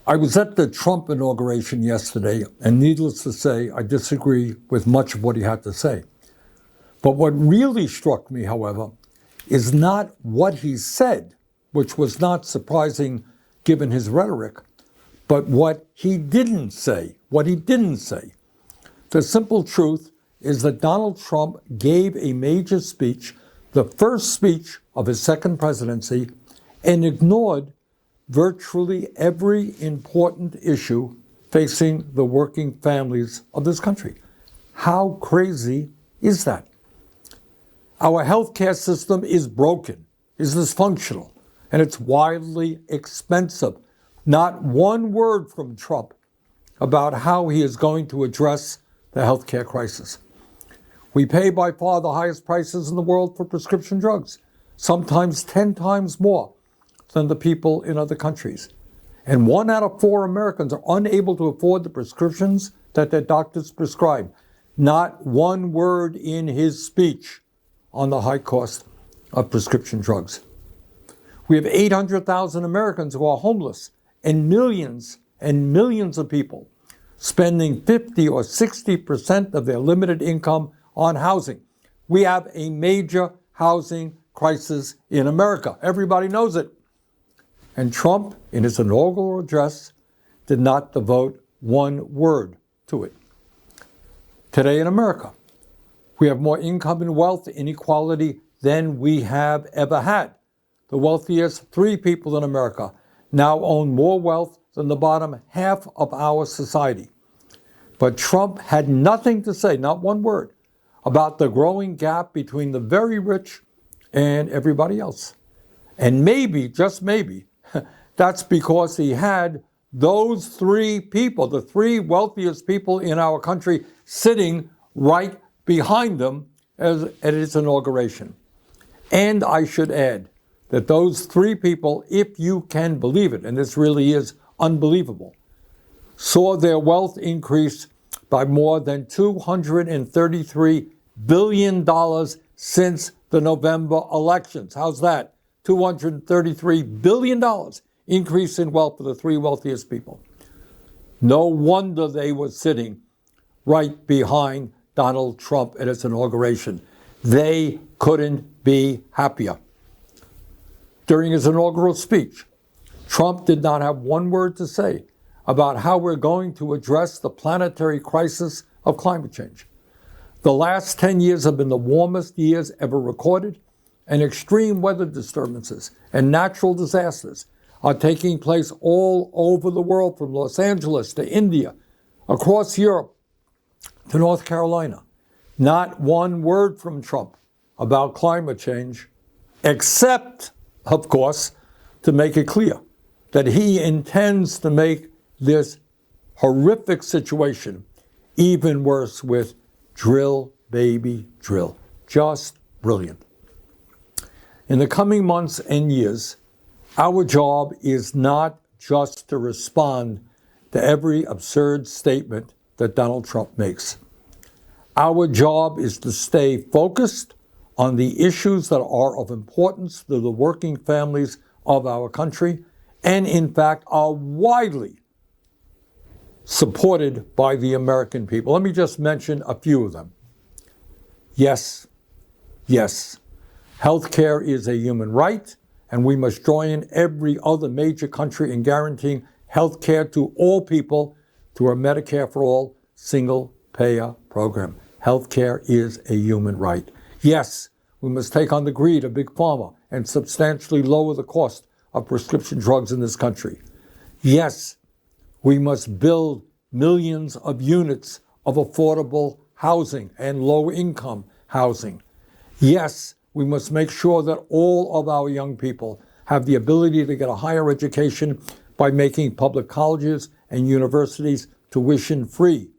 I was at the Trump inauguration yesterday, and needless to say, I disagree with much of what he had to say. But what really struck me, however, is not what he said, which was not surprising given his rhetoric, but what he didn't say. The simple truth is that Donald Trump gave a major speech, the first speech of his second presidency, and ignored virtually every important issue facing the working families of this country. How crazy is that? Our healthcare system is broken, is dysfunctional, and it's wildly expensive. Not one word from Trump about how he is going to address the healthcare crisis. We pay by far the highest prices in the world for prescription drugs, sometimes 10 times more than the people in other countries. And 1 out of 4 Americans are unable to afford the prescriptions that their doctors prescribe. Not one word in his speech on the high cost of prescription drugs. We have 800,000 Americans who are homeless and millions of people spending 50 or 60% of their limited income on housing. We have a major housing crisis in America. Everybody knows it. And Trump, in his inaugural address, did not devote one word to it. Today in America, we have more income and wealth inequality than we have ever had. The wealthiest 3 people in America now own more wealth than the bottom half of our society. But Trump had nothing to say, not one word, about the growing gap between the very rich and everybody else. And maybe, just maybe, that's because he had those 3 people, the 3 wealthiest people in our country, sitting right behind them at his inauguration. And I should add that those 3 people, if you can believe it, and this really is unbelievable, saw their wealth increase by more than $233 billion since the November elections. How's that? $233 billion increase in wealth for the 3 wealthiest people. No wonder they were sitting right behind Donald Trump at his inauguration. They couldn't be happier. During his inaugural speech, Trump did not have one word to say about how we're going to address the planetary crisis of climate change. The last 10 years have been the warmest years ever recorded, and extreme weather disturbances and natural disasters are taking place all over the world, from Los Angeles to India, across Europe to North Carolina. Not one word from Trump about climate change, except, of course, to make it clear that he intends to make this horrific situation even worse with drill, baby, drill. Just brilliant. In the coming months and years, our job is not just to respond to every absurd statement that Donald Trump makes. Our job is to stay focused on the issues that are of importance to the working families of our country, and in fact are widely supported by the American people. Let me just mention a few of them. Yes, healthcare is a human right, and we must join every other major country in guaranteeing healthcare to all people through our Medicare for All single-payer program. Healthcare is a human right. Yes, we must take on the greed of Big Pharma and substantially lower the cost of prescription drugs in this country. Yes, we must build millions of units of affordable housing and low-income housing. Yes, we must make sure that all of our young people have the ability to get a higher education by making public colleges and universities tuition-free.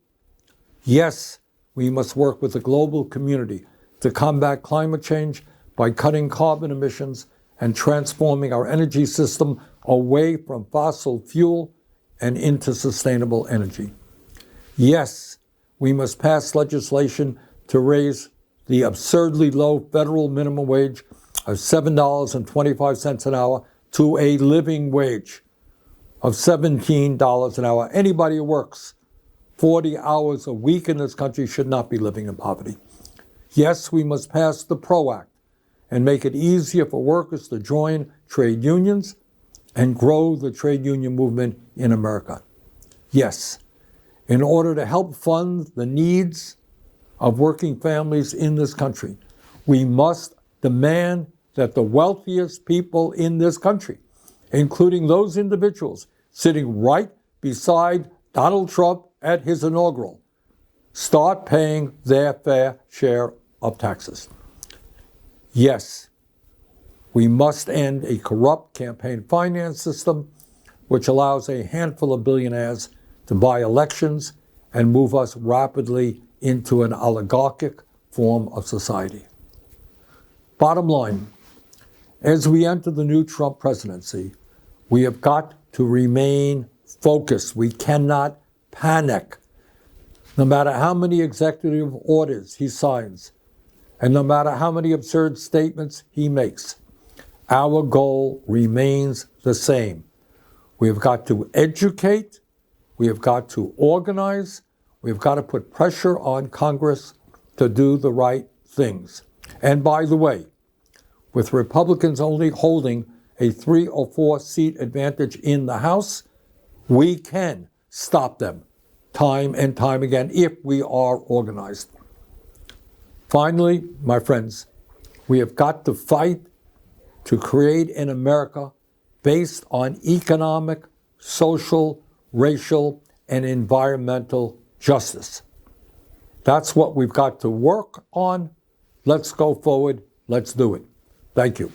Yes, we must work with the global community to combat climate change by cutting carbon emissions and transforming our energy system away from fossil fuel and into sustainable energy. Yes, we must pass legislation to raise the absurdly low federal minimum wage of $7.25 an hour to a living wage of $17 an hour. Anybody who works 40 hours a week in this country should not be living in poverty. Yes, we must pass the PRO Act and make it easier for workers to join trade unions and grow the trade union movement in America. Yes, in order to help fund the needs of working families in this country, we must demand that the wealthiest people in this country, including those individuals sitting right beside Donald Trump at his inaugural, start paying their fair share of taxes. Yes, we must end a corrupt campaign finance system which allows a handful of billionaires to buy elections and move us rapidly into an oligarchic form of society. Bottom line, as we enter the new Trump presidency, we have got to remain focused. We cannot panic. No matter how many executive orders he signs, and no matter how many absurd statements he makes, our goal remains the same. We have got to educate, we have got to organize, we have got to put pressure on Congress to do the right things. And by the way, with Republicans only holding a 3 or 4 seat advantage in the House, we can stop them time and time again if we are organized. Finally, my friends, we have got to fight to create an America based on economic, social, racial, and environmental justice. That's what we've got to work on. Let's go forward. Let's do it. Thank you.